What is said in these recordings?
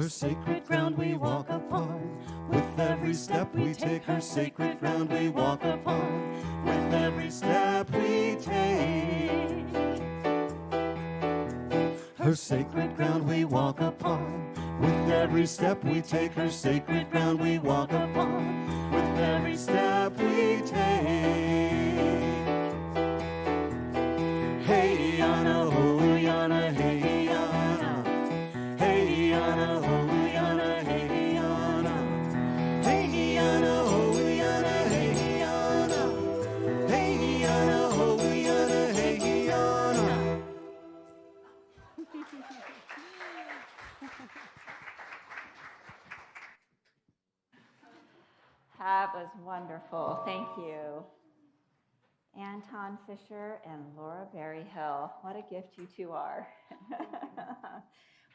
Her sacred ground we walk upon. With every step we take, her sacred ground we walk upon. With every step we take, her sacred ground we walk upon. With every step we take, her sacred ground we walk upon. With every step we take. Hey, Yana, oh, Yana, hey, Yana. Hey, Yana, oh, Yana, hey, Yana. Hey, Yana, oh, Yana, hey, Yana. Hey, Yana, oh, Yana, hey, Yana. That was wonderful. Thank you. Anton Fisher and Laura Berryhill. What a gift you two are.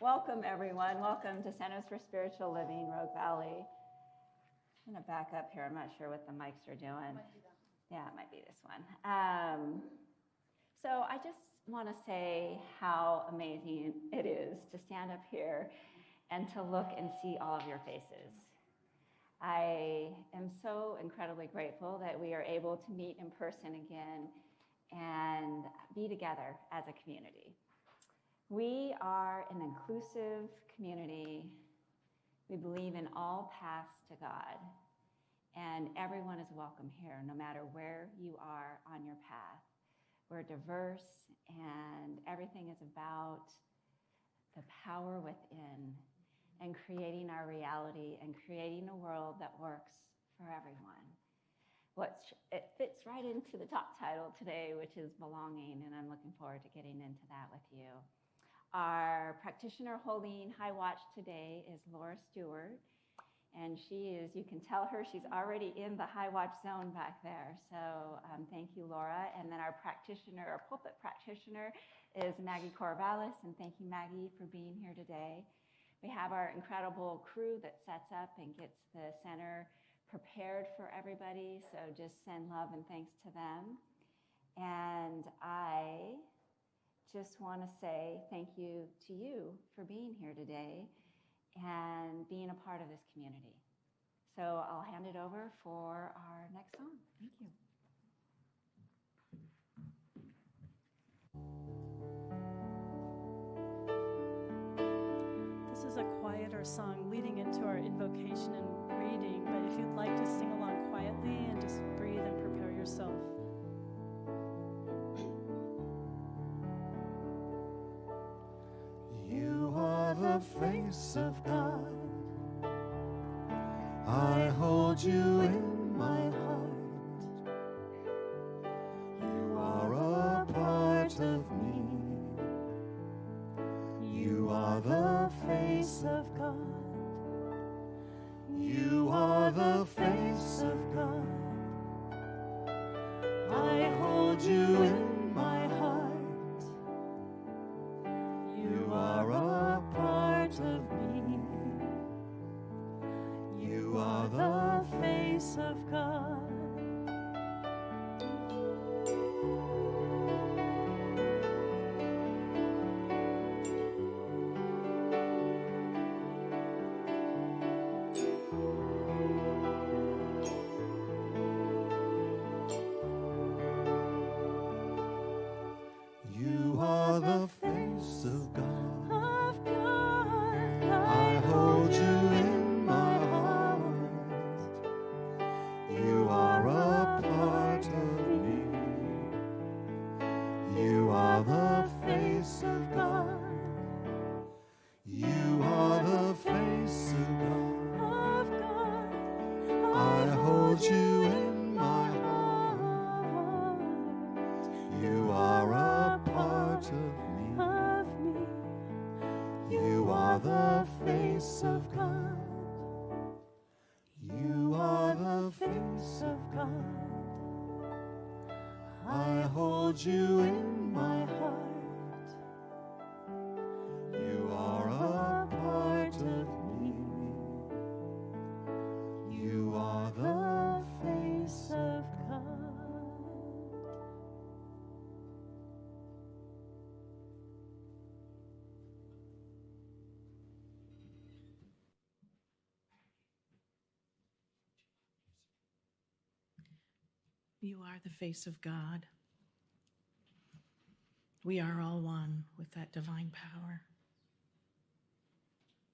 Welcome, everyone. Welcome to Centers for Spiritual Living, Rogue Valley. I'm going to back up here. I'm not sure what the mics are doing. Yeah, it might be this one. So I just want to say how amazing it is to stand up here and to look and see all of your faces. I am so incredibly grateful that we are able to meet in person again and be together as a community. We are an inclusive community. We believe in all paths to God, and everyone is welcome here, no matter where you are on your path. We're diverse, and everything is about the power within and creating our reality and creating a world that works for everyone. It fits right into the top title today, which is belonging, and I'm looking forward to getting into that with you. Our practitioner holding High Watch today is Laura Stewart, and she is, you can tell her she's already in the High Watch zone back there. So thank you, Laura. And then our practitioner, our pulpit practitioner is Maggie Covarrubious, and thank you, Maggie, for being here today. We have our incredible crew that sets up and gets the center prepared for everybody, so just send love and thanks to them. And I just want to say thank you to you for being here today and being a part of this community. So I'll hand it over for our next song. Thank you. This is a quieter song leading into our invocation and reading, but if you'd like to sing along quietly and just breathe and prepare yourself. You are the face of God. I hold you in my heart. You are a part of me. You are the face of God. You are the face of God. I hold you in my heart. You are a part of me. You are the face of God. You are the face of God. I hold you in my heart. You are a part of me. You are the face of God. You are the face of God. I hold you in my heart. You are a part of me. You are the face of God. You are the face of God. I hold you in my heart. You are a part of me. You are the face of God. You are the face of God. We are all one with that divine power.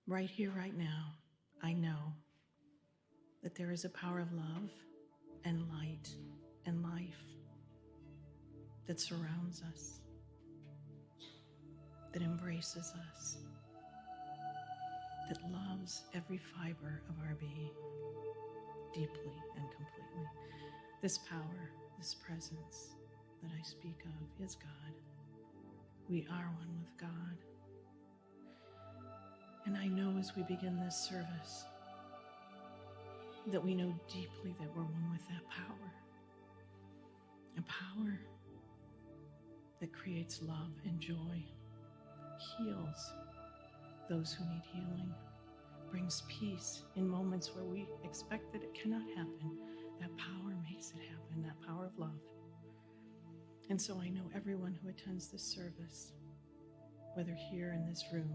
Right here, right now, I know that there is a power of love and light and life that surrounds us, that embraces us, that loves every fiber of our being deeply and completely. This power, this presence that I speak of is God. We are one with God. And I know as we begin this service that we know deeply that we're one with that power. A power that creates love and joy, heals those who need healing, brings peace in moments where we expect that it cannot happen. That power makes it happen, that power of love. And so I know everyone who attends this service, whether here in this room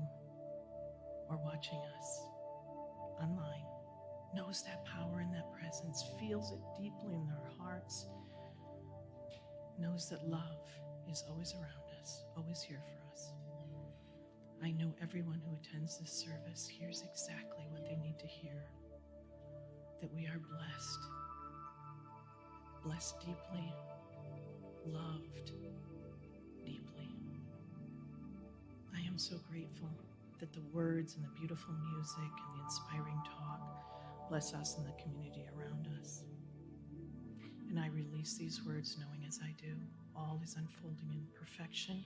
or watching us online, knows that power and that presence, feels it deeply in their hearts, knows that love is always around us, always here for us. I know everyone who attends this service hears exactly what they need to hear, that we are blessed, blessed deeply, loved deeply. I am so grateful that the words and the beautiful music and the inspiring talk bless us and the community around us. And I release these words knowing as I do, all is unfolding in perfection.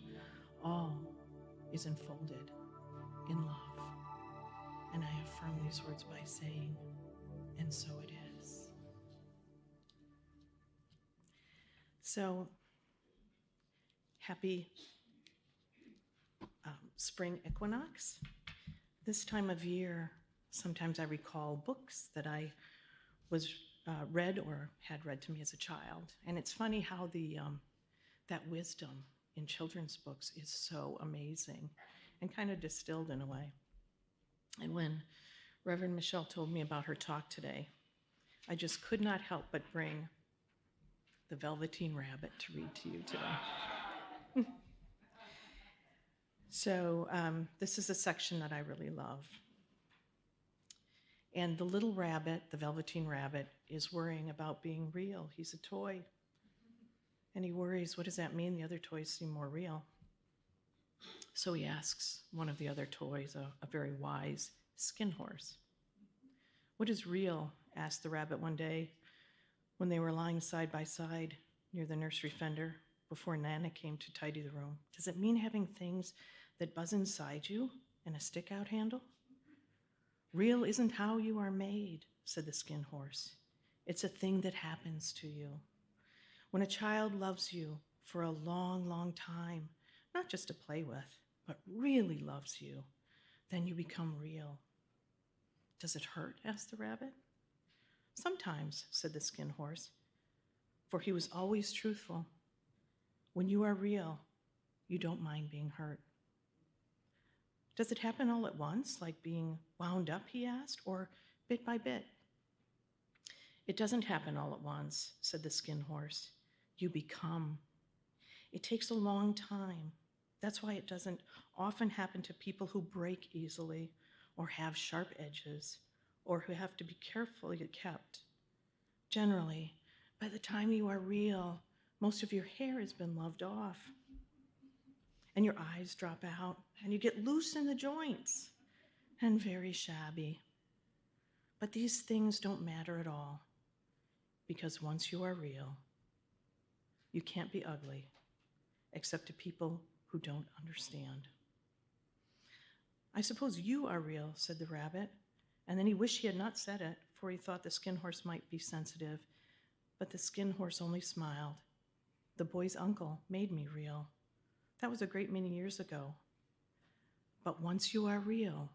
All is unfolded in love. And I affirm these words by saying, and so it is. So, happy spring equinox. This time of year, sometimes I recall books that I was read or had read to me as a child. And it's funny how that wisdom in children's books is so amazing and kind of distilled in a way. And when Reverend Michelle told me about her talk today, I just could not help but bring the Velveteen Rabbit to read to you today. So this is a section that I really love. And the little rabbit, the Velveteen Rabbit, is worrying about being real. He's a toy. And he worries, what does that mean? The other toys seem more real. So he asks one of the other toys, a very wise skin horse. What is real? Asked the rabbit one day when they were lying side by side near the nursery fender before Nana came to tidy the room. Does it mean having things that buzz inside you and a stick-out handle? Real isn't how you are made, said the skin horse. It's a thing that happens to you. When a child loves you for a long, long time, not just to play with, but really loves you, then you become real. Does it hurt? Asked the rabbit. Sometimes, said the skin horse, for he was always truthful. When you are real, you don't mind being hurt. Does it happen all at once, like being wound up, he asked, or bit by bit? It doesn't happen all at once, said the skin horse. You become. It takes a long time. That's why it doesn't often happen to people who break easily or have sharp edges or who have to be carefully kept. Generally, by the time you are real, most of your hair has been loved off and your eyes drop out and you get loose in the joints and very shabby. But these things don't matter at all because once you are real, you can't be ugly except to people who don't understand. I suppose you are real, said the rabbit, and then he wished he had not said it, for he thought the skin horse might be sensitive, but the skin horse only smiled. The boy's uncle made me real. That was a great many years ago. But once you are real,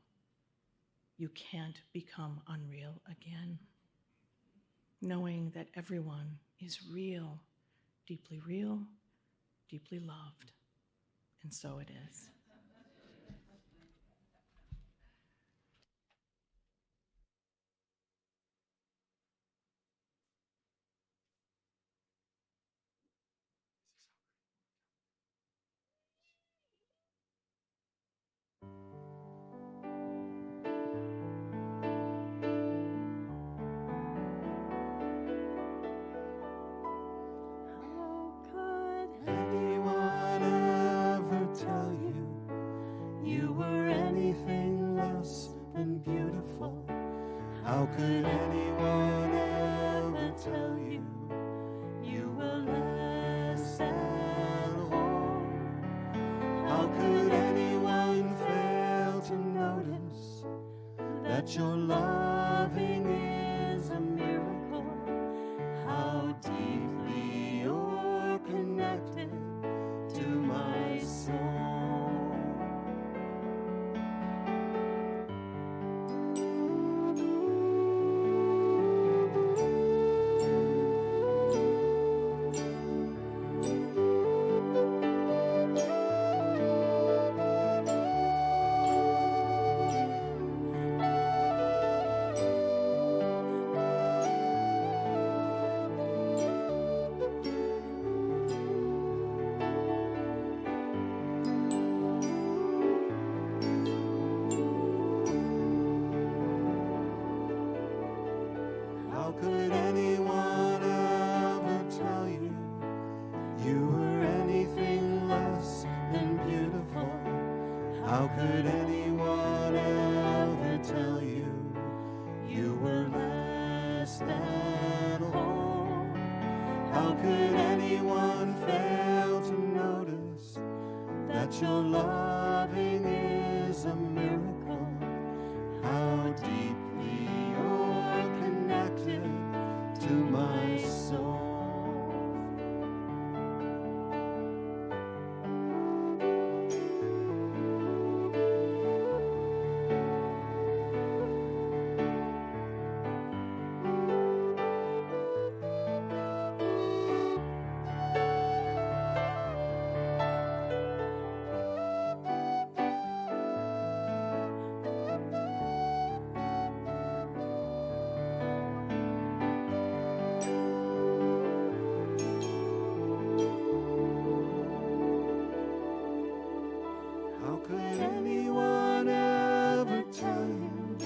you can't become unreal again. Knowing that everyone is real, deeply loved. And so it is. that your loving is a miracle, how deeply you're connected to my soul. How could anyone ever tell you you were anything less than beautiful? How could anyone ever tell you you were less than whole? How could anyone fail to notice that your loving is a miracle? How deeply you're connected to my soul. How could anyone ever tell you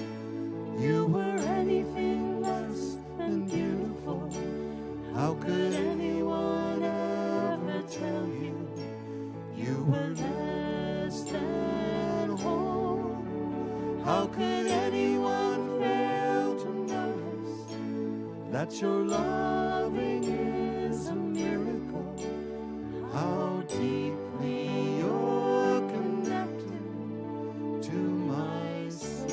you were anything less than beautiful? How could anyone ever tell you you were less than whole? How could anyone fail to notice that your loving is a miracle? How deeply you're connected to my soul.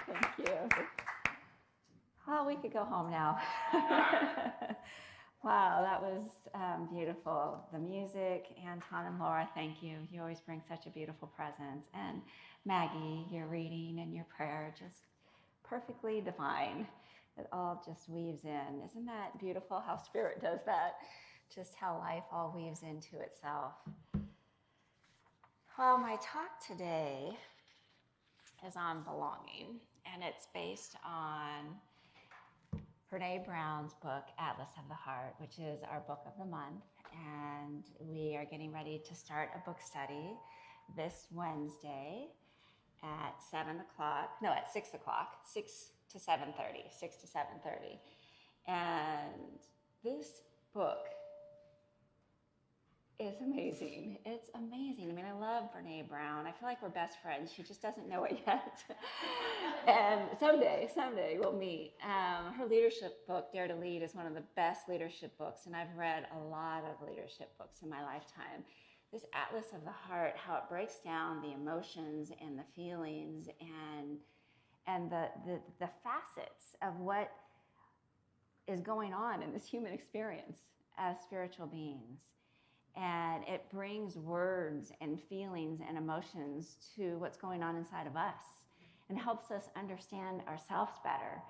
Thank you. Oh, we could go home now. Wow, that was beautiful. The music, Anton and Laura, thank you. You always bring such a beautiful presence. And Maggie, your reading and your prayer, just perfectly divine. It all just weaves in. Isn't that beautiful how Spirit does that? Just how life all weaves into itself. Well, my talk today is on belonging, and it's based on Brene Brown's book, Atlas of the Heart, which is our book of the month. And we are getting ready to start a book study this Wednesday at 7 o'clock, no, at 6 o'clock, 6 to 7:30. And this book is amazing. It's amazing. I mean, I love Brene Brown. I feel like we're best friends. She just doesn't know it yet. And someday we'll meet. Her leadership book, Dare to Lead, is one of the best leadership books, and I've read a lot of leadership books in my lifetime. This Atlas of the Heart, how it breaks down the emotions and the feelings and the facets of what is going on in this human experience as spiritual beings. And it brings words and feelings and emotions to what's going on inside of us and helps us understand ourselves better.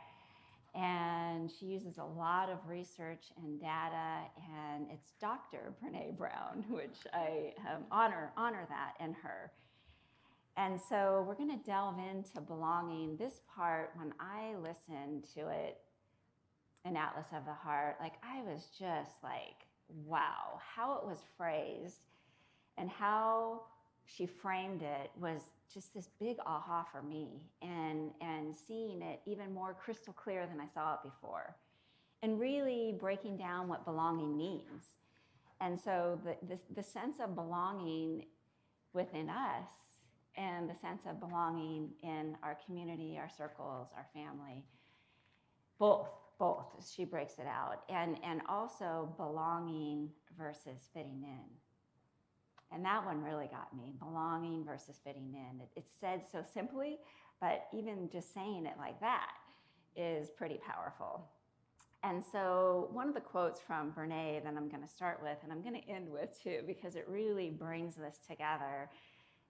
And she uses a lot of research and data, and it's Dr. Brene Brown, which I honor that in her. And so we're going to delve into belonging. This part, when I listened to it in Atlas of the Heart, like I was just like, wow, how it was phrased and how she framed it was just this big aha for me, and seeing it even more crystal clear than I saw it before, and really breaking down what belonging means. And so the sense of belonging within us and the sense of belonging in our community, our circles, our family, both, she breaks it out. And also belonging versus fitting in. And that one really got me, belonging versus fitting in. It's said so simply, but even just saying it like that is pretty powerful. And so one of the quotes from Brene that I'm going to start with, and I'm going to end with too, because it really brings this together,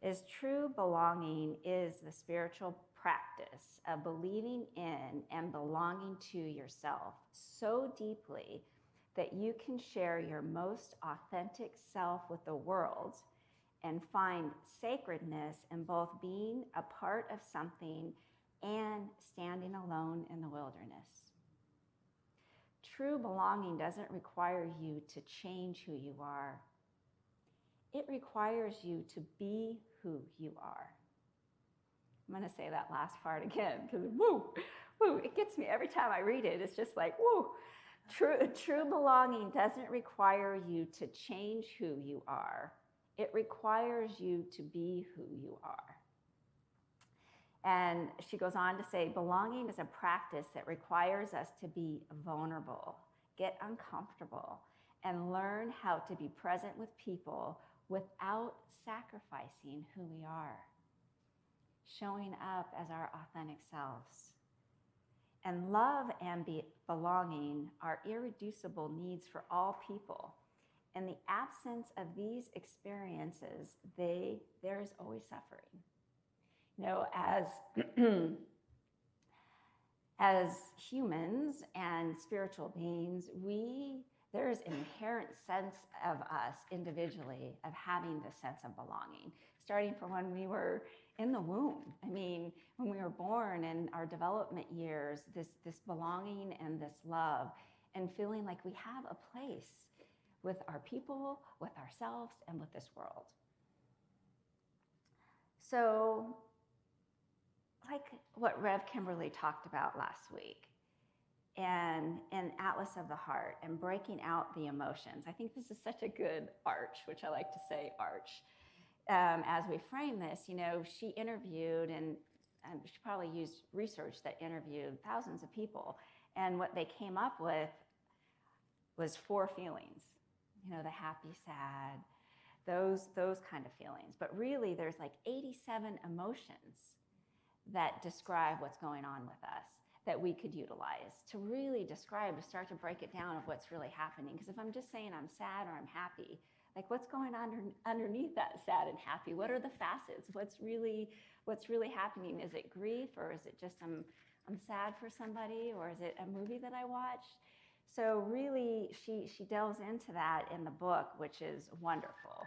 is true belonging is the spiritual practice of believing in and belonging to yourself so deeply that you can share your most authentic self with the world and find sacredness in both being a part of something and standing alone in the wilderness. True belonging doesn't require you to change who you are. It requires you to be who you are. I'm going to say that last part again because woo, it gets me every time I read it. It's just like, woo. True belonging doesn't require you to change who you are. It requires you to be who you are. And she goes on to say, belonging is a practice that requires us to be vulnerable, get uncomfortable, and learn how to be present with people without sacrificing who we are, showing up as our authentic selves. And love and belonging are irreducible needs for all people. In the absence of these experiences, there is always suffering. You know, as humans and spiritual beings, there is an inherent sense of us individually of having this sense of belonging, starting from when we were in the womb. I mean, when we were born in our development years, this belonging and this love and feeling like we have a place with our people, with ourselves, and with this world. So, like what Rev Kimberly talked about last week, and Atlas of the Heart, and breaking out the emotions. I think this is such a good arch, which I like to say arch. As we frame this, you know, she interviewed, and she probably used research that interviewed thousands of people, and what they came up with was 4 feelings. You know, the happy, sad, those kind of feelings. But really, there's like 87 emotions that describe what's going on with us that we could utilize to really describe, to start to break it down of what's really happening. Because if I'm just saying I'm sad or I'm happy, like what's going on underneath that sad and happy? What are the facets? What's really happening? Is it grief, or is it just I'm sad for somebody, or is it a movie that I watched? So really, she delves into that in the book, which is wonderful.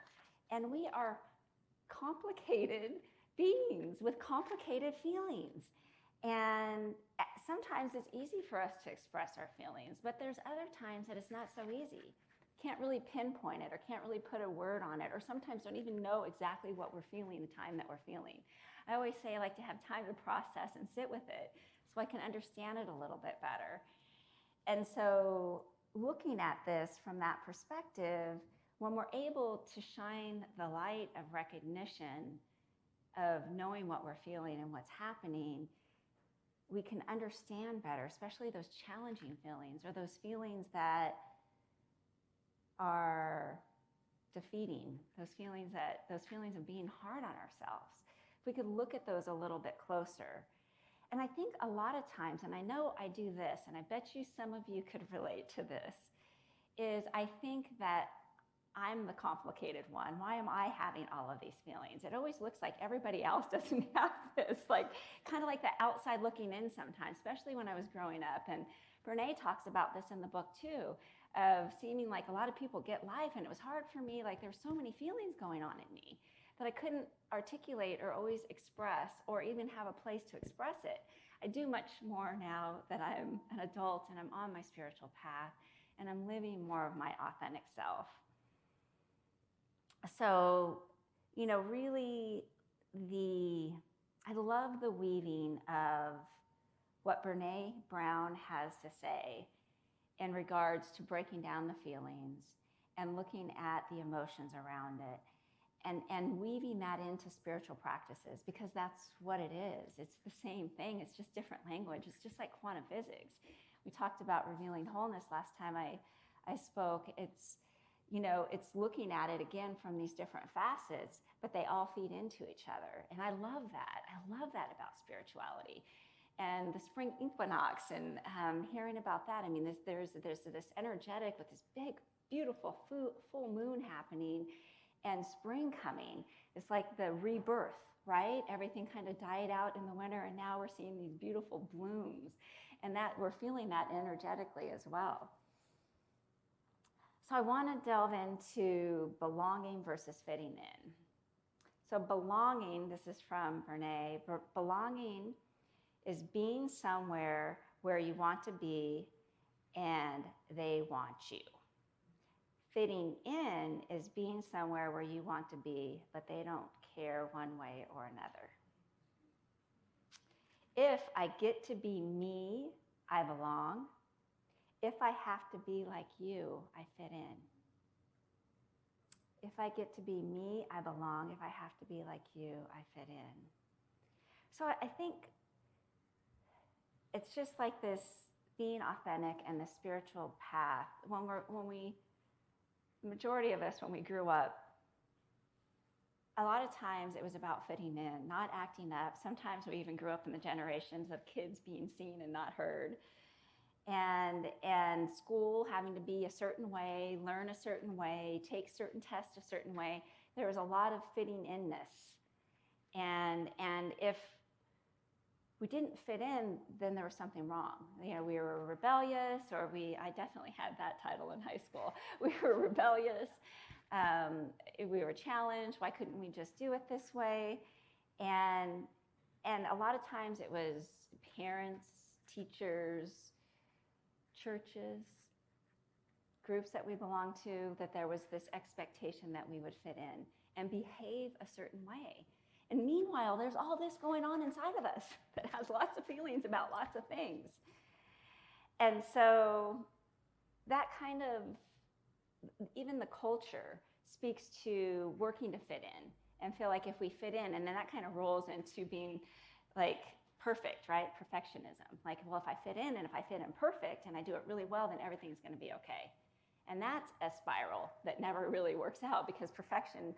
And we are complicated beings with complicated feelings. And sometimes it's easy for us to express our feelings, but there's other times that it's not so easy. Can't really pinpoint it, or can't really put a word on it, or sometimes don't even know exactly what we're feeling the time that we're feeling. I always say I like to have time to process and sit with it so I can understand it a little bit better. And so looking at this from that perspective, when we're able to shine the light of recognition of knowing what we're feeling and what's happening, we can understand better, especially those challenging feelings, or those feelings that are defeating, those feelings of being hard on ourselves. If we could look at those a little bit closer. And I think a lot of times, and I know I do this, and I bet you some of you could relate to this, is I think that I'm the complicated one. Why am I having all of these feelings? It always looks like everybody else doesn't have this, like kind of like the outside looking in sometimes, especially when I was growing up. And Brene talks about this in the book too, of seeming like a lot of people get life, and it was hard for me, like there's so many feelings going on in me that I couldn't articulate or always express, or even have a place to express it. I do much more now that I'm an adult and I'm on my spiritual path, and I'm living more of my authentic self. So, you know, really I love the weaving of what Brene Brown has to say in regards to breaking down the feelings and looking at the emotions around it, and weaving that into spiritual practices, because that's what it is. It's the same thing. It's just different language. It's just like quantum physics. We talked about revealing wholeness last time I spoke. It's, it's looking at it again from these different facets, but they all feed into each other. And I love that. I love that about spirituality. And the spring equinox and hearing about that. I mean, there's this energetic with this big, beautiful full moon happening and spring coming. It's like the rebirth, right? Everything kind of died out in the winter, and now we're seeing these beautiful blooms. And that we're feeling that energetically as well. So I want to delve into belonging versus fitting in. So belonging, this is from Brene, belonging is being somewhere where you want to be and they want you. Fitting in is being somewhere where you want to be, but they don't care one way or another. If I get to be me, I belong. If I have to be like you, I fit in. If I get to be me, I belong. If I have to be like you, I fit in. So I think it's just like this being authentic and the spiritual path. The majority of us, when we grew up, a lot of times it was about fitting in, not acting up. Sometimes we even grew up in the generations of kids being seen and not heard. And school having to be a certain way, learn a certain way, take certain tests a certain way. There was a lot of fitting inness. And if we didn't fit in, then there was something wrong. We were rebellious, or I definitely had that title in high school. We were rebellious. We were challenged. Why couldn't we just do it this way? And a lot of times it was parents, teachers, churches, groups that we belonged to, that there was this expectation that we would fit in and behave a certain way. And meanwhile, there's all this going on inside of us that has lots of feelings about lots of things. And so that kind of, even the culture speaks to working to fit in and feel like if we fit in, and then that kind of rolls into being like perfect, right? Perfectionism. Like, well, if I fit in and if I fit in perfect and I do it really well, then everything's going to be okay. And that's a spiral that never really works out, because perfectionism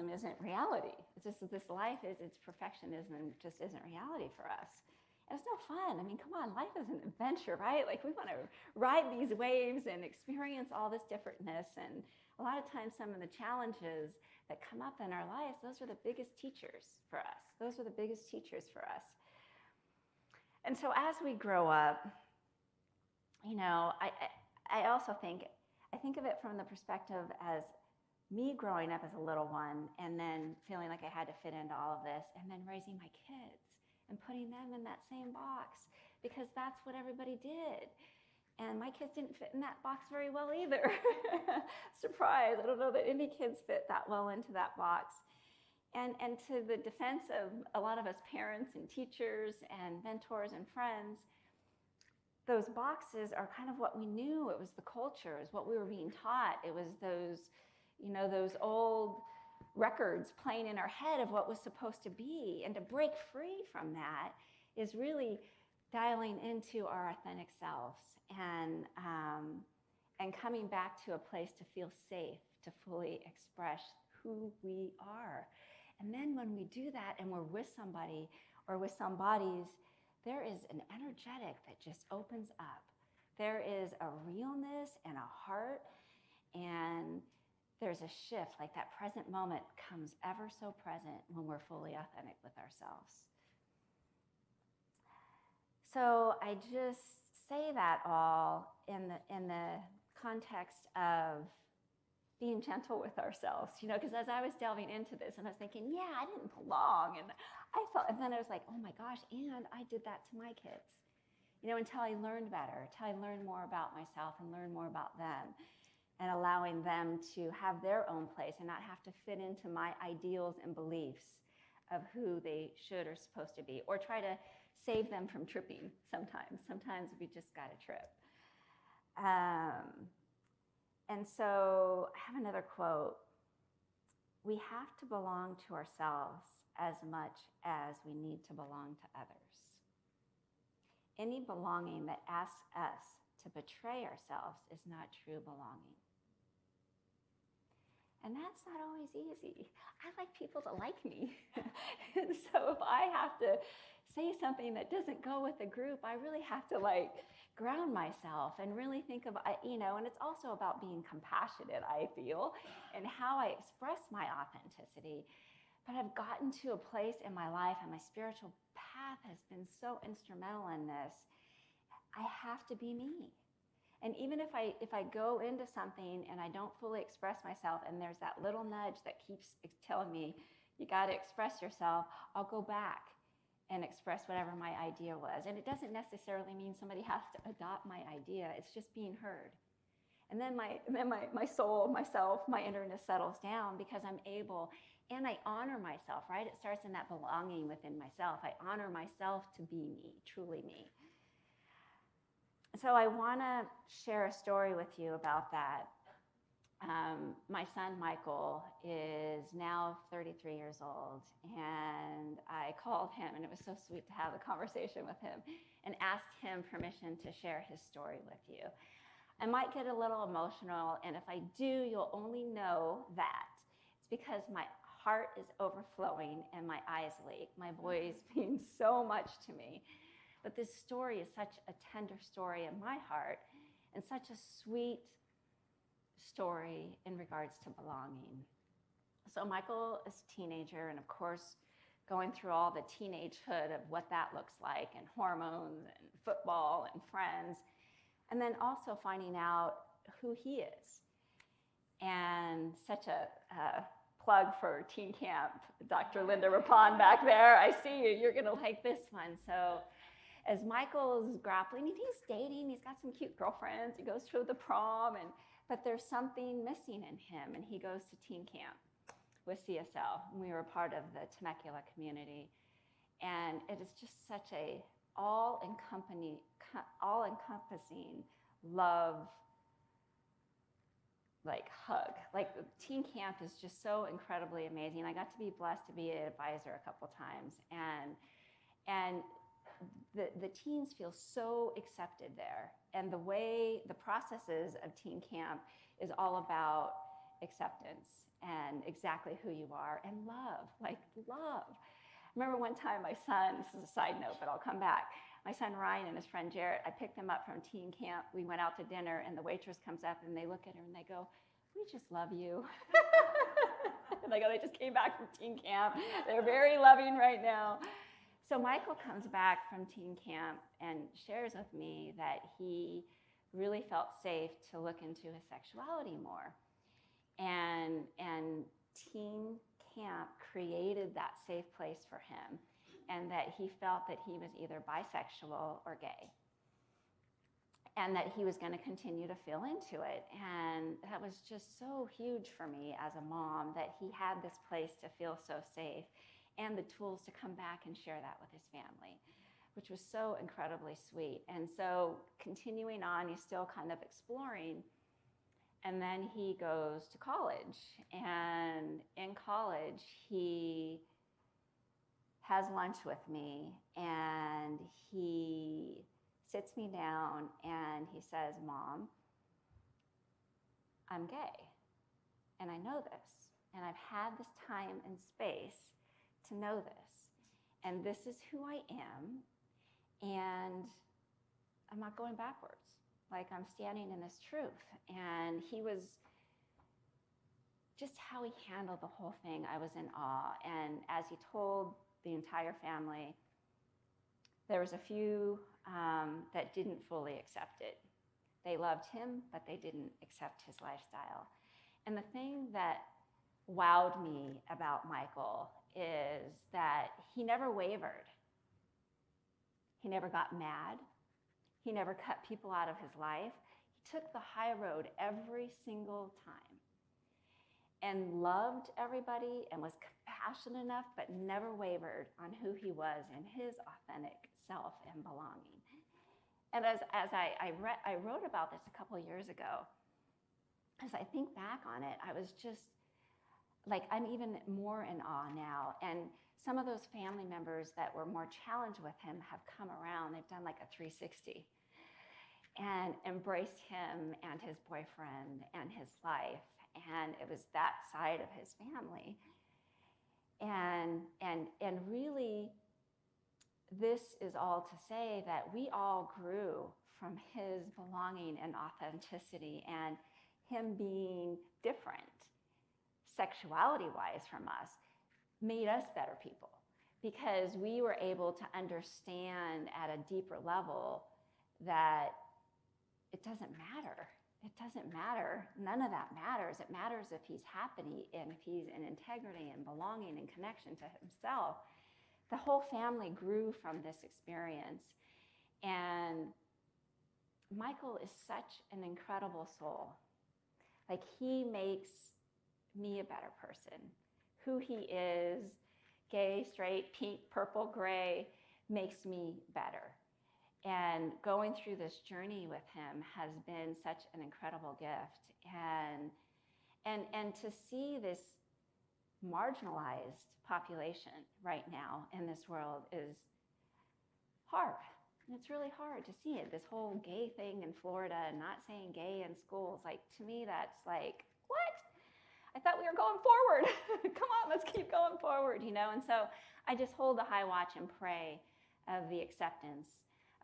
isn't reality. It's just that this life it's perfectionism just isn't reality for us. And it's no fun. I mean, come on, life is an adventure, right? Like, we want to ride these waves and experience all this differentness. And a lot of times some of the challenges that come up in our lives, those are the biggest teachers for us. Those are the biggest teachers for us. And so as we grow up, I also think of it from the perspective as me growing up as a little one and then feeling like I had to fit into all of this, and then raising my kids and putting them in that same box because that's what everybody did. And my kids didn't fit in that box very well either. Surprise, I don't know that any kids fit that well into that box. And to the defense of a lot of us parents and teachers and mentors and friends, those boxes are kind of what we knew. It was the culture, it was what we were being taught. It was those old records playing in our head of what was supposed to be. And to break free from that is really dialing into our authentic selves and coming back to a place to feel safe, to fully express who we are. And then when we do that and we're with somebody or with some bodies, there is an energetic that just opens up. There is a realness and a heart, and there's a shift, like that present moment comes ever so present when we're fully authentic with ourselves. So I just say that all in the context of being gentle with ourselves, because as I was delving into this and I was thinking, yeah, I didn't belong. And then I was like, oh my gosh, and I did that to my kids, until I learned better, until I learned more about myself and learned more about them, and allowing them to have their own place and not have to fit into my ideals and beliefs of who they should or supposed to be, or try to save them from tripping sometimes. Sometimes we just got to trip. And so I have another quote. We have to belong to ourselves as much as we need to belong to others. Any belonging that asks us to betray ourselves is not true belonging. And that's not always easy. I like people to like me. And so if I have to say something that doesn't go with the group, I really have to like ground myself and really think of, and it's also about being compassionate, I feel, and how I express my authenticity. But I've gotten to a place in my life, and my spiritual path has been so instrumental in this. I have to be me. And even if I go into something and I don't fully express myself, and there's that little nudge that keeps telling me, you got to express yourself, I'll go back and express whatever my idea was. And it doesn't necessarily mean somebody has to adopt my idea. It's just being heard. And then my soul, myself, my interness settles down because I'm able, and I honor myself, right? It starts in that belonging within myself. I honor myself to be me, truly me. So I want to share a story with you about that. My son, Michael, is now 33 years old, and I called him, and it was so sweet to have a conversation with him, and asked him permission to share his story with you. I might get a little emotional, and if I do, you'll only know that it's because my heart is overflowing and my eyes leak. My boys mean so much to me. But this story is such a tender story in my heart, and such a sweet story in regards to belonging. So Michael is a teenager, and of course, going through all the teenagehood of what that looks like, and hormones, and football, and friends, and then also finding out who he is. And such a plug for teen camp, Dr. Linda Rapon back there. I see you, you're gonna like this one. So as Michael's grappling, and he's dating, he's got some cute girlfriends, he goes to the prom, but there's something missing in him, and he goes to teen camp with CSL. We were part of the Temecula community, and it is just such a all-encompassing love, like hug. Like teen camp is just so incredibly amazing. I got to be blessed to be an advisor a couple times, and the teens feel so accepted there. And the processes of teen camp is all about acceptance and exactly who you are, and love, like love. I remember one time my son, this is a side note, but I'll come back. My son Ryan and his friend Jarrett, I picked them up from teen camp. We went out to dinner, and the waitress comes up, and they look at her and they go, "We just love you." And I go, "They just came back from teen camp. They're very loving right now." So Michael comes back from teen camp and shares with me that he really felt safe to look into his sexuality more. And teen camp created that safe place for him, and that he felt that he was either bisexual or gay, and that he was going to continue to feel into it. And that was just so huge for me as a mom, that he had this place to feel so safe, and the tools to come back and share that with his family, which was so incredibly sweet. And so continuing on, he's still kind of exploring. And then he goes to college. And in college, he has lunch with me, and he sits me down and he says, "Mom, I'm gay, and I know this, and I've had this time and space to know this, and this is who I am, and I'm not going backwards. Like, I'm standing in this truth." And he was, just how he handled the whole thing, I was in awe. And as he told the entire family, there was a few that didn't fully accept it. They loved him, but they didn't accept his lifestyle. And the thing that wowed me about Michael is that he never wavered. He never got mad. He never cut people out of his life. He took the high road every single time, and loved everybody, and was compassionate enough, but never wavered on who he was and his authentic self and belonging. And as I wrote about this a couple of years ago, as I think back on it, I was just, like, I'm even more in awe now. And some of those family members that were more challenged with him have come around. They've done like a 360 and embraced him and his boyfriend and his life. And it was that side of his family. And really, this is all to say that we all grew from his belonging and authenticity and him being different sexuality-wise from us made us better people, because we were able to understand at a deeper level that it doesn't matter. It doesn't matter. None of that matters. It matters if he's happy and if he's in integrity and belonging and connection to himself. The whole family grew from this experience. And Michael is such an incredible soul. Like, he makes me a better person. Who he is, gay, straight, pink, purple, gray, makes me better. And going through this journey with him has been such an incredible gift. And to see this marginalized population right now in this world is hard. It's really hard to see it. This whole gay thing in Florida and not saying gay in schools, like, to me, that's like, what? I thought we were going forward. Come on, let's keep going forward, you know? And so I just hold the high watch and pray of the acceptance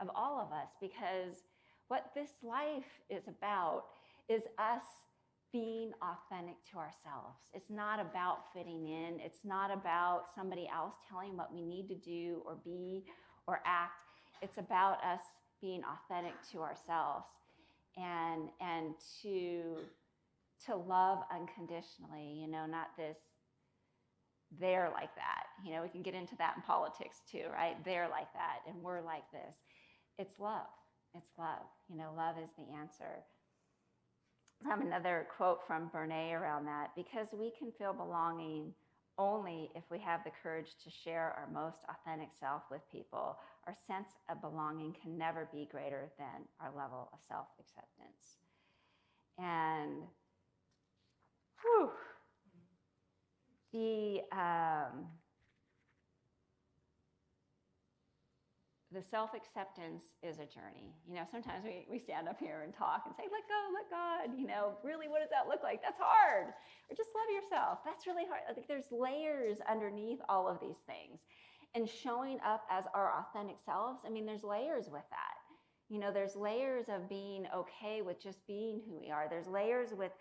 of all of us, because what this life is about is us being authentic to ourselves. It's not about fitting in. It's not about somebody else telling what we need to do or be or act. It's about us being authentic to ourselves and to love unconditionally, you know, not this, they're like that. You know, we can get into that in politics too, right? They're like that and we're like this. It's love. It's love. You know, love is the answer. I have another quote from Bernays around that: because we can feel belonging only if we have the courage to share our most authentic self with people. Our sense of belonging can never be greater than our level of self-acceptance. And whew, the self-acceptance is a journey. You know, sometimes we stand up here and talk and say, let go, let God. You know, really, what does that look like? That's hard. Or just love yourself. That's really hard. I think there's layers underneath all of these things. And showing up as our authentic selves, I mean, there's layers with that. You know, there's layers of being okay with just being who we are. There's layers with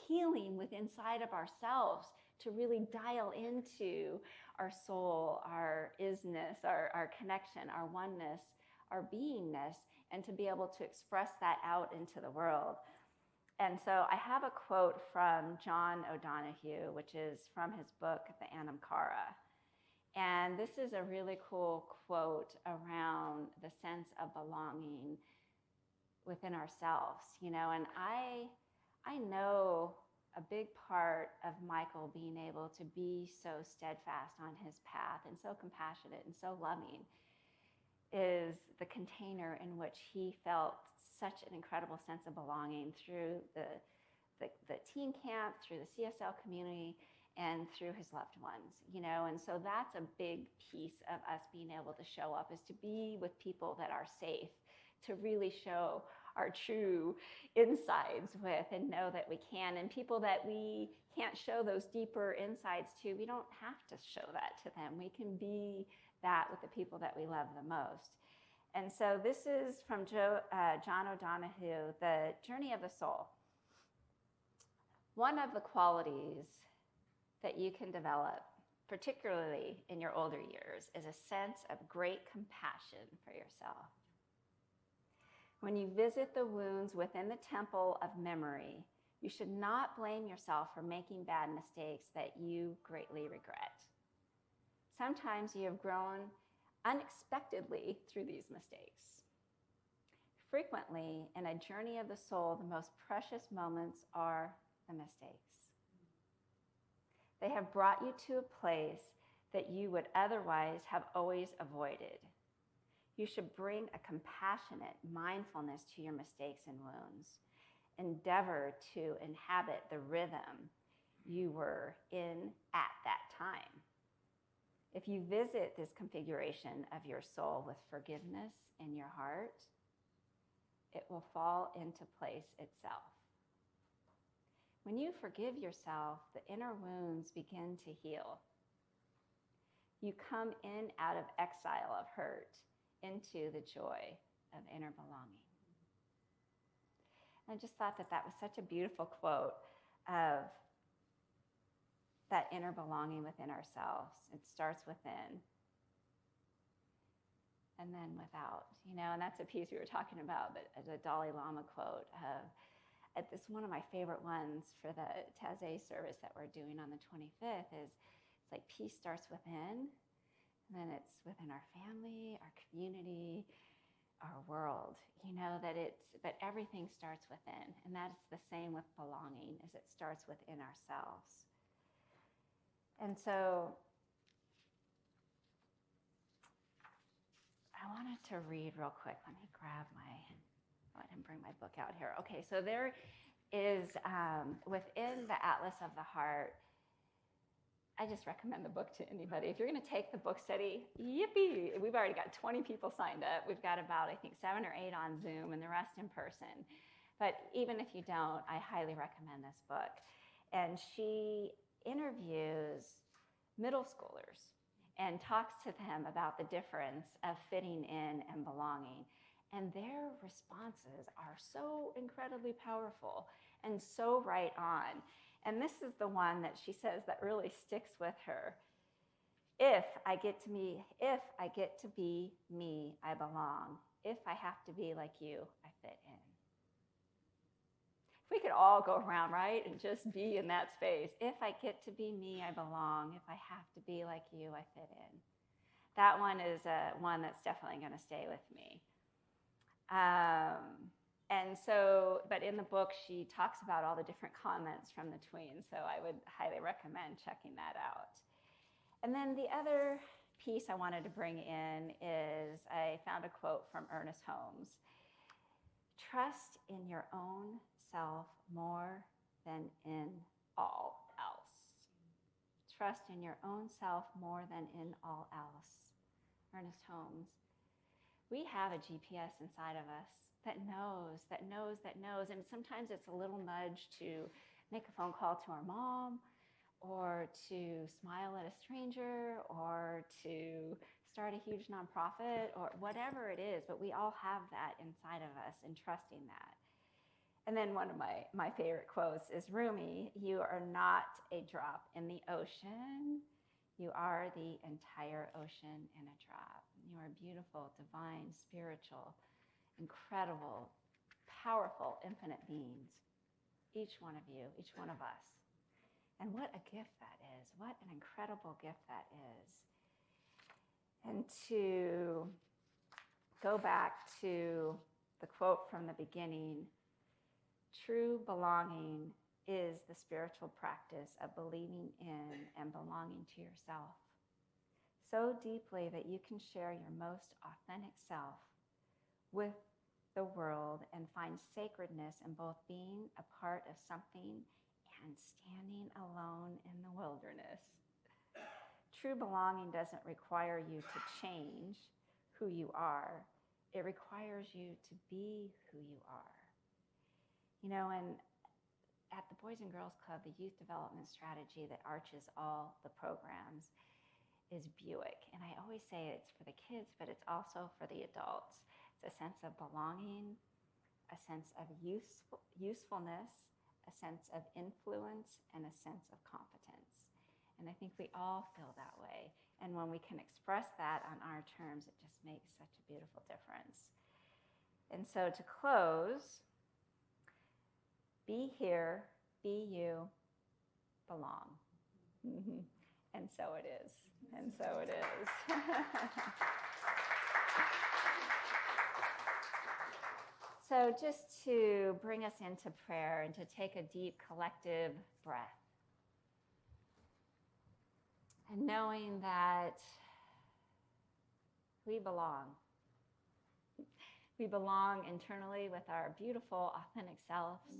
healing within inside of ourselves to really dial into our soul, our isness, our connection, our oneness, our beingness, and to be able to express that out into the world. And so I have a quote from John O'Donohue, which is from his book, The Anamkara. And this is a really cool quote around the sense of belonging within ourselves, you know. And I know a big part of Michael being able to be so steadfast on his path and so compassionate and so loving is the container in which he felt such an incredible sense of belonging through the teen camp, through the CSL community, and through his loved ones, you know. And so that's a big piece of us being able to show up, is to be with people that are safe, to really show our true insides with and know that we can. And people that we can't show those deeper insides to, we don't have to show that to them. We can be that with the people that we love the most. And so this is from John O'Donohue, The Journey of the Soul. One of the qualities that you can develop, particularly in your older years, is a sense of great compassion for yourself. When you visit the wounds within the temple of memory, you should not blame yourself for making bad mistakes that you greatly regret. Sometimes you have grown unexpectedly through these mistakes. Frequently, in a journey of the soul, the most precious moments are the mistakes. They have brought you to a place that you would otherwise have always avoided. You should bring a compassionate mindfulness to your mistakes and wounds. Endeavor to inhabit the rhythm you were in at that time. If you visit this configuration of your soul with forgiveness in your heart, it will fall into place itself. When you forgive yourself, the inner wounds begin to heal. You come in out of exile of hurt into the joy of inner belonging. I just thought that that was such a beautiful quote of that inner belonging within ourselves. It starts within and then without, and that's a piece we were talking about, but the Dalai Lama quote of, this one of my favorite ones for the Taizé service that we're doing on the 25th is, it's like peace starts within, and then it's within our family, our community, our world, but everything starts within. And that's the same with belonging, is it starts within ourselves. And so I wanted to read real quick. Let me grab I didn't bring my book out here. Okay, so there is, within the Atlas of the Heart, I just recommend the book to anybody. If you're going to take the book study, yippee! We've already got 20 people signed up. We've got about, I think, 7 or 8 on Zoom and the rest in person. But even if you don't, I highly recommend this book. And she interviews middle schoolers and talks to them about the difference of fitting in and belonging. And their responses are so incredibly powerful and so right on. And this is the one that she says that really sticks with her. If I get to be me, I belong. If I have to be like you, I fit in. If we could all go around, right, and just be in that space. If I get to be me, I belong. If I have to be like you, I fit in. That one is one that's definitely going to stay with me. And so, but in the book, she talks about all the different comments from the tweens, so I would highly recommend checking that out. And then the other piece I wanted to bring in is I found a quote from Ernest Holmes. Trust in your own self more than in all else. Trust in your own self more than in all else. Ernest Holmes. We have a GPS inside of us that knows. And sometimes it's a little nudge to make a phone call to our mom, or to smile at a stranger, or to start a huge nonprofit, or whatever it is. But we all have that inside of us, and trusting that. And then one of my favorite quotes is Rumi, you are not a drop in the ocean. You are the entire ocean in a drop. You are beautiful, divine, spiritual, incredible, powerful, infinite beings. Each one of you, each one of us. And what a gift that is. What an incredible gift that is. And to go back to the quote from the beginning, true belonging is the spiritual practice of believing in and belonging to yourself so deeply that you can share your most authentic self with the world and find sacredness in both being a part of something and standing alone in the wilderness. True belonging doesn't require you to change who you are. It requires you to be who you are. And at the Boys and Girls Club, the youth development strategy that arches all the programs is Buick. And I always say it's for the kids, but it's also for the adults. It's a sense of belonging, a sense of usefulness, a sense of influence, and a sense of competence. And I think we all feel that way. And when we can express that on our terms, it just makes such a beautiful difference. And so to close, be here, be you, belong. Mm-hmm. And so it is. And so it is. So just to bring us into prayer and to take a deep collective breath. And knowing that we belong. We belong internally with our beautiful, authentic selves.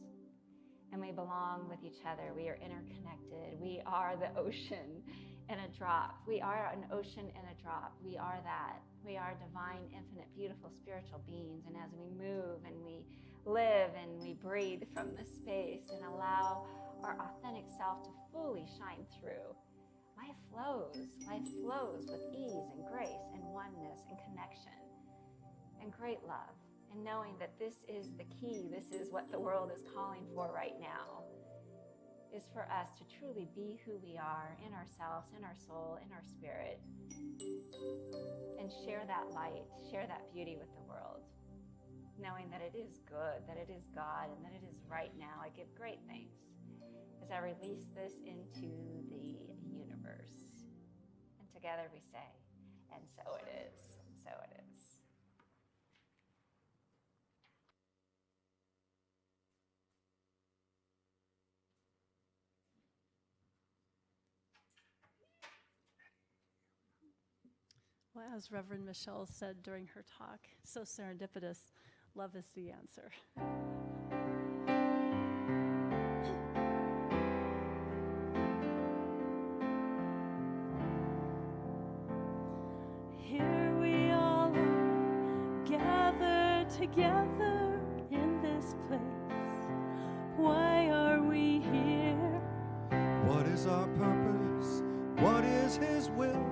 and we belong with each other. We are interconnected. We are the ocean in a drop. We are an ocean in a drop. We are that. We are divine, infinite, beautiful, spiritual beings. And as we move and we live and we breathe from this space and allow our authentic self to fully shine through, life flows. Life flows with ease and grace and oneness and connection and great love. And knowing that this is the key, this is what the world is calling for right now, is for us to truly be who we are in ourselves, in our soul, in our spirit, and share that light, share that beauty with the world, knowing that it is good, that it is God, and that it is right now. I give great thanks as I release this into the universe. And together we say, and so it is, and so it is. Well, as Reverend Michelle said during her talk, so serendipitous, love is the answer. Here we all are, gathered together in this place. Why are we here? What is our purpose? What is His will?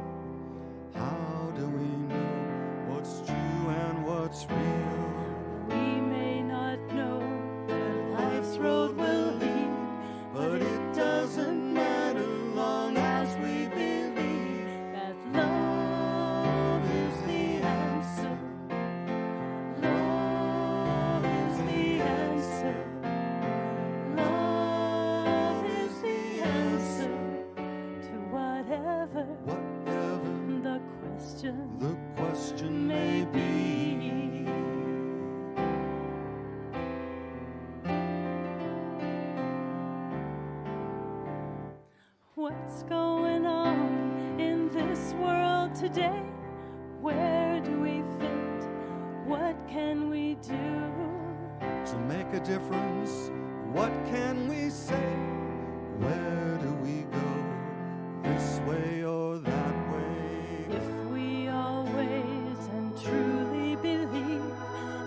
How do we know what's true and what's real? We may not know where life's road will lead, But it doesn't matter long as we believe that love is the answer. Love is the answer. Love is the answer to whatever the question may be. What's going on in this world today? Where do we fit? What can we do to make a difference? What can we say? Where do we go? This way or that way? if we always and truly believe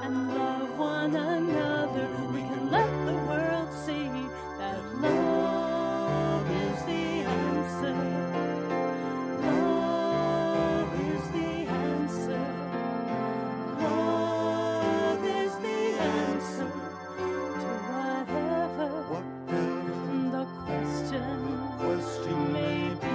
and love one another? We can let the world see that love is the answer. Love is the answer. Love is the answer to whatever the question may be.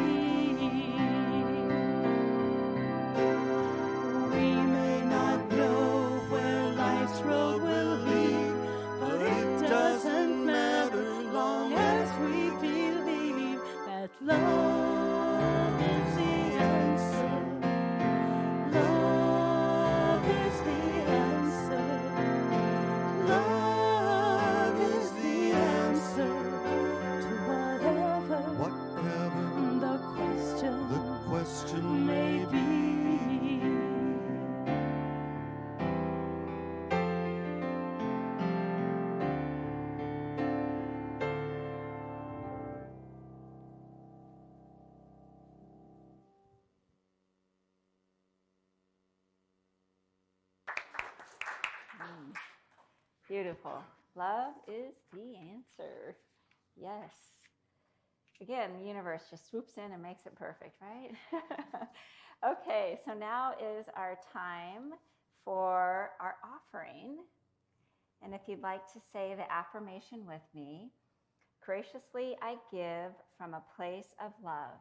We may not know where life's road will lead, but it doesn't matter long as we believe that love is the answer. Love is the answer. Love is the answer to whatever the question may be. Beautiful. Love is the answer. Yes. Again, the universe just swoops in and makes it perfect, right? Okay, so now is our time for our offering. And if you'd like to say the affirmation with me, graciously I give from a place of love.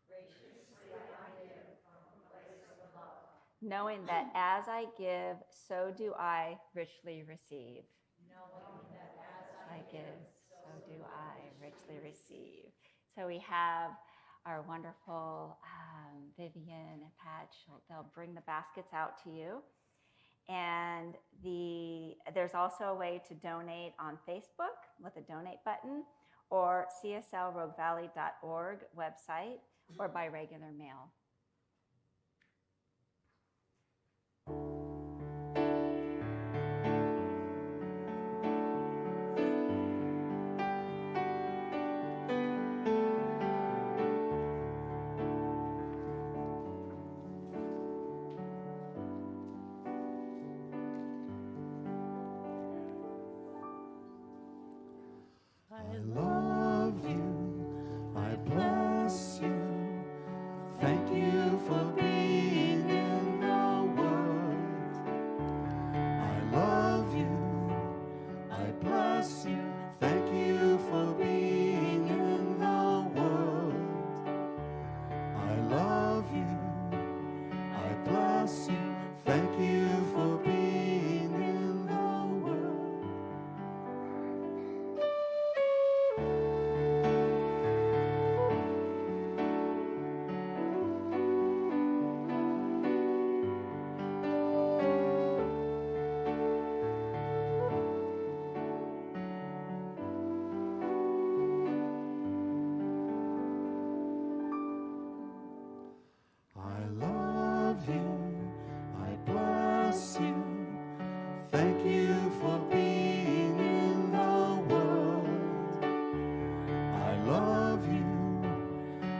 Graciously I give from a place of love. Knowing that as I give, so do I richly receive. Knowing that as I give, so do I richly receive. So we have our wonderful Vivian and Pat. They'll bring the baskets out to you. And there's also a way to donate on Facebook with a donate button, or cslroguevalley.org website, or by regular mail. I love you. I bless you. Thank you for being in the world. I love you. I bless you. Thank you for being in the world. I love you.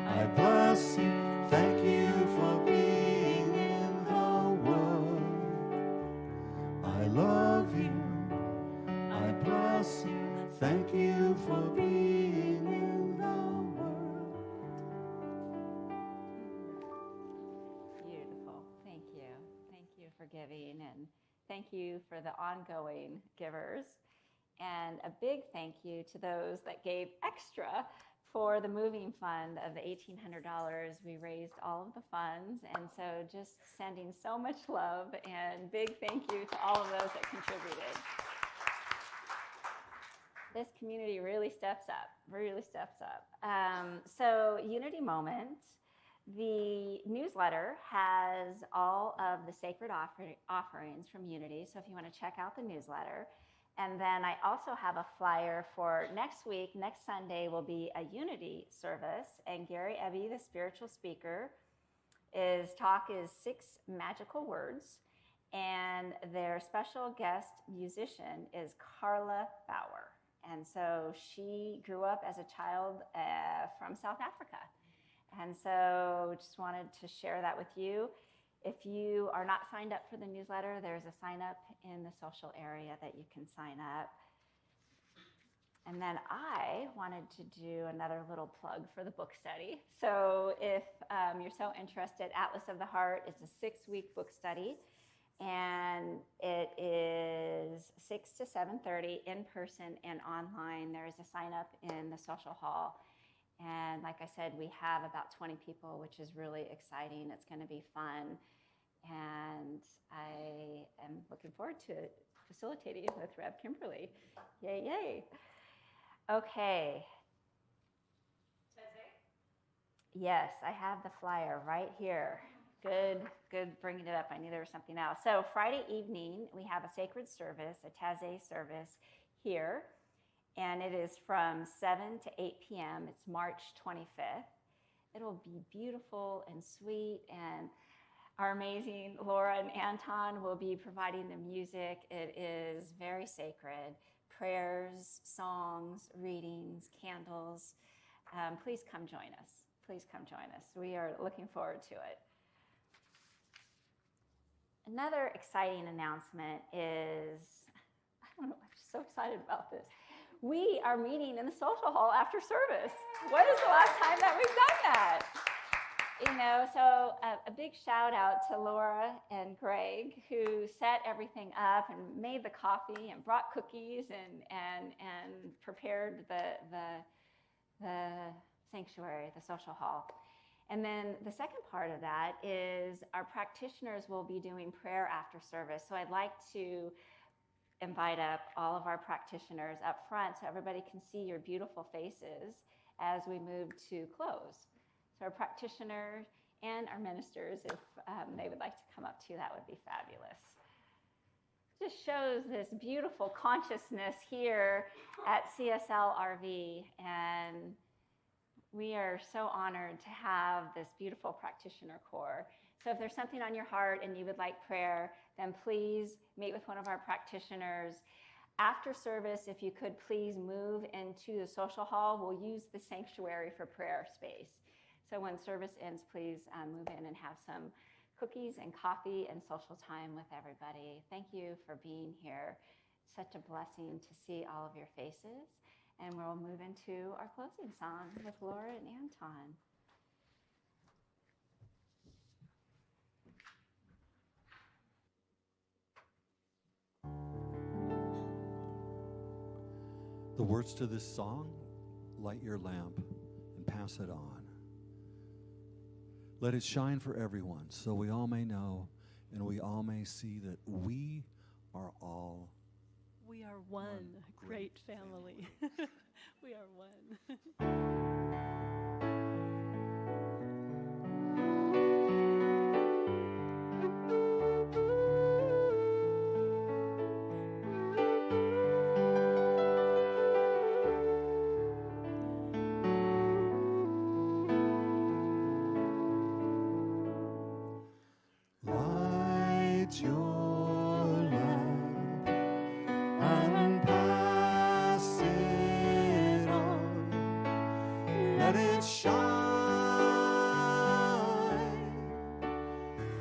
I bless you. Thank you for being in the world. I love you. I bless you. Thank you for being in the world. Beautiful. Thank you. Thank you for giving, and thank you for the ongoing givers. And a big thank you to those that gave extra for the moving fund of the $1,800. We raised all of the funds, and so just sending so much love and big thank you to all of those that contributed. This community really steps up, So Unity Moment, the newsletter has all of the sacred offerings from Unity, so if you want to check out the newsletter. And then I also have a flyer for next week. Next Sunday will be a Unity service, and Gary Ebby, the spiritual speaker, talk is 6 magical words, and their special guest musician is Carla Bauer. And so she grew up as a child from South Africa. And so just wanted to share that with you. If you are not signed up for the newsletter, there's a sign up in the social area that you can sign up. And then I wanted to do another little plug for the book study. So if you're so interested, Atlas of the Heart is a 6-week book study. And it is 6 to 7:30 in person and online. There is a sign up in the social hall. And like I said, we have about 20 people, which is really exciting. It's going to be fun. And I am looking forward to facilitating with Rev Kimberly. Yay, yay. Okay. Yes, I have the flyer right here. Good bringing it up. I knew there was something else. So Friday evening, we have a sacred service, a Taizé service here. And it is from 7 to 8 p.m. It's March 25th. It'll be beautiful and sweet, and our amazing Laura and Anton will be providing the music. It is very sacred. Prayers, songs, readings, candles. Please come join us. Please come join us. We are looking forward to it. Another exciting announcement is, I'm just so excited about this. We are meeting in the social hall after service. When is the last time that we've done that? So a big shout out to Laura and Greg, who set everything up and made the coffee and brought cookies and prepared the sanctuary, the social hall. And then the second part of that is our practitioners will be doing prayer after service. So I'd like to invite up all of our practitioners up front so everybody can see your beautiful faces as we move to close. So our practitioners and our ministers, if they would like to come up too, that would be fabulous. Just shows this beautiful consciousness here at CSL RV, and we are so honored to have this beautiful practitioner corps. So if there's something on your heart and you would like prayer, then please meet with one of our practitioners. After service, if you could please move into the social hall, we'll use the sanctuary for prayer space. So when service ends, please move in and have some cookies and coffee and social time with everybody. Thank you for being here. Such a blessing to see all of your faces. And we'll move into our closing song with Laura and Anton. The words to this song: light your lamp and pass it on. Let it shine for everyone, so we all may know and we all may see that we are all We are one great family. We are one. light your lamp and pass it on. Let it shine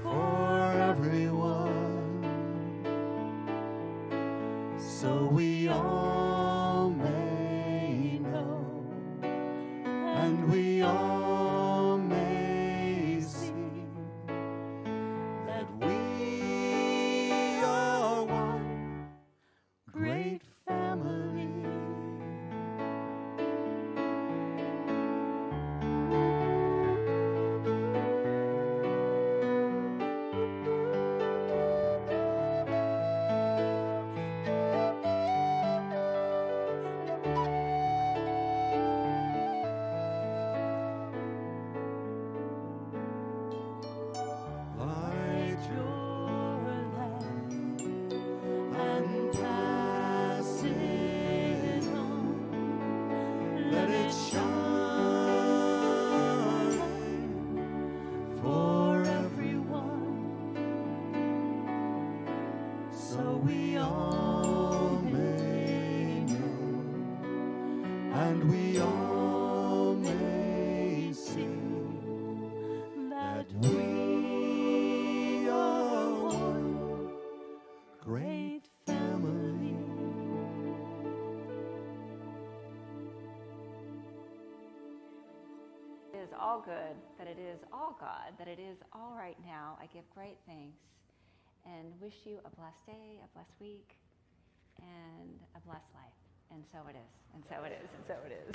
for everyone, so we all may know and we all may see that we are one great family. Light your lamp and pass it on. Let it shine for everyone, so we all may know and we all may see that we are one great family. It is all good, that it is all God, that it is all right now. I give great thanks and wish you a blessed day, a blessed week, and a blessed life. And so it is, and so it is, and so it is.